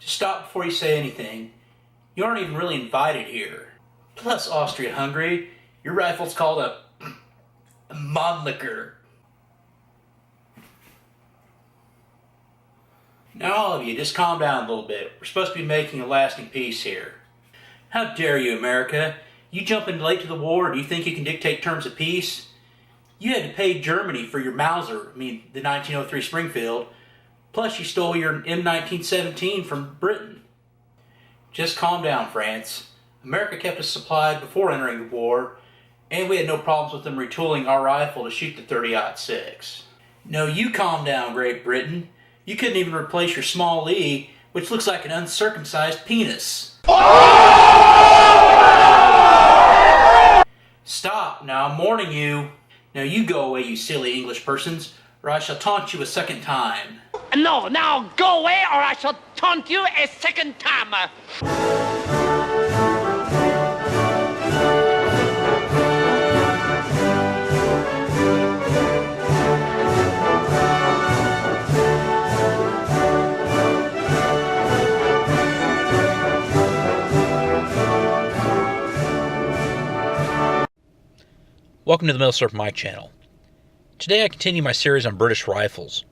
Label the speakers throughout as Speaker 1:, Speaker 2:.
Speaker 1: Just stop before you say anything. You aren't even really invited here. Plus, Austria-Hungary, your rifle's called a Mannlicher. Now all of you, just calm down a little bit. We're supposed to be making a lasting peace here. How dare you, America? You jump in late to the war and you think you can dictate terms of peace? You had to pay Germany for your Mauser, the 1903 Springfield, plus you stole your M1917 from Britain. Just calm down, France. America kept us supplied before entering the war, and we had no problems with them retooling our rifle to shoot the 30-06. No, you calm down, Great Britain. You couldn't even replace your small E, which looks like an uncircumcised penis. Stop, now I'm warning you. Now you go away, you silly English persons, or I shall taunt you a second time.
Speaker 2: No, now go away or I shall taunt you a second time.
Speaker 3: Welcome to the Milsurp Mike channel. Today I continue my series on British rifles.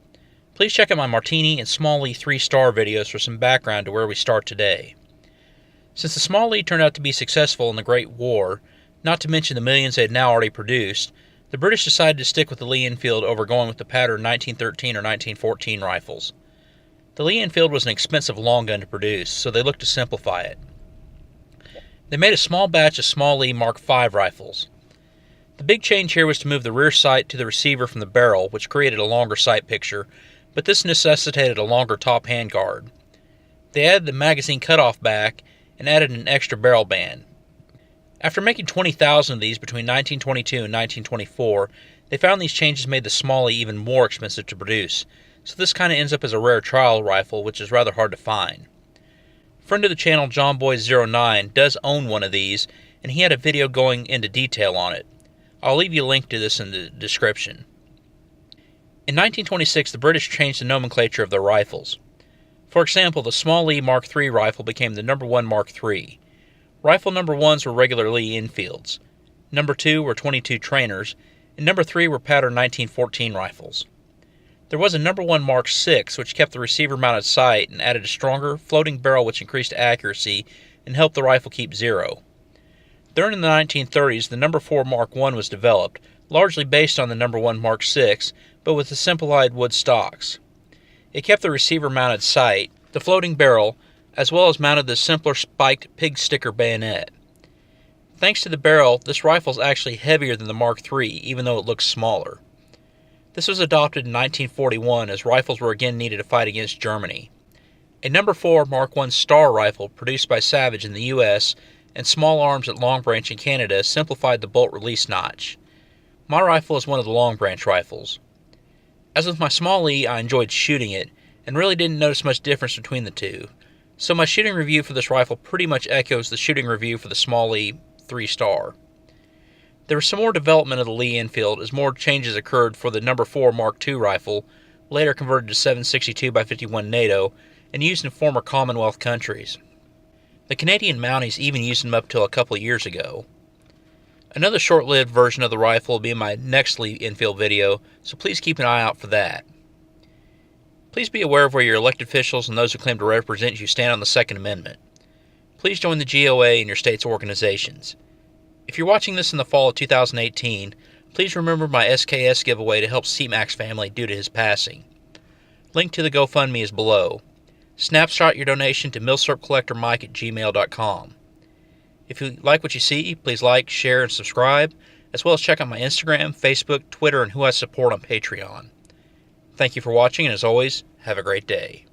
Speaker 3: Please check out my Martini and Small E 3-star videos for some background to where we start today. Since the Small E turned out to be successful in the Great War, not to mention the millions they had now already produced, the British decided to stick with the Lee Enfield over going with the pattern 1913 or 1914 rifles. The Lee Enfield was an expensive long gun to produce, so they looked to simplify it. They made a small batch of Small E Mark V rifles. The big change here was to move the rear sight to the receiver from the barrel, which created a longer sight picture, but this necessitated a longer top handguard. They added the magazine cutoff back and added an extra barrel band. After making 20,000 of these between 1922 and 1924, they found these changes made the Small E even more expensive to produce, so this kind of ends up as a rare trial rifle, which is rather hard to find. Friend of the channel, JohnBoy09, does own one of these, and he had a video going into detail on it. I'll leave you a link to this in the description. In 1926, the British changed the nomenclature of their rifles. For example, the Small E Mark III rifle became the No. 1 Mark III. Rifle No. 1s were regular Lee Enfields. No. 2 were 22 trainers, and No. 3 were pattern 1914 rifles. There was a No. 1 Mark VI, which kept the receiver-mounted sight and added a stronger, floating barrel which increased accuracy and helped the rifle keep zero. During the 1930s, the No. 4 Mark I was developed, largely based on the No. 1 Mark VI, but with the simplified wood stocks. It kept the receiver-mounted sight, the floating barrel, as well as mounted the simpler spiked pig sticker bayonet. Thanks to the barrel, this rifle is actually heavier than the Mark III, even though it looks smaller. This was adopted in 1941 as rifles were again needed to fight against Germany. A No. 4 Mark I Star rifle, produced by Savage in the U.S., and Small Arms at Long Branch in Canada, simplified the bolt release notch. My rifle is one of the Long Branch rifles. As with my Small E, I enjoyed shooting it, and really didn't notice much difference between the two, so my shooting review for this rifle pretty much echoes the shooting review for the Small E 3-star. There was some more development of the Lee Enfield as more changes occurred for the No. 4 Mark II rifle, later converted to 7.62x51 NATO, and used in former Commonwealth countries. The Canadian Mounties even used them up till a couple of years ago. Another short-lived version of the rifle will be in my next Lee Enfield video, so please keep an eye out for that. Please be aware of where your elected officials and those who claim to represent you stand on the Second Amendment. Please join the GOA and your state's organizations. If you're watching this in the fall of 2018, please remember my SKS giveaway to help C-Mac's family due to his passing. Link to the GoFundMe is below. Snapshot your donation to milsurpcollectormike@gmail.com. If you like what you see, please like, share, and subscribe, as well as check out my Instagram, Facebook, Twitter, and who I support on Patreon. Thank you for watching, and as always, have a great day.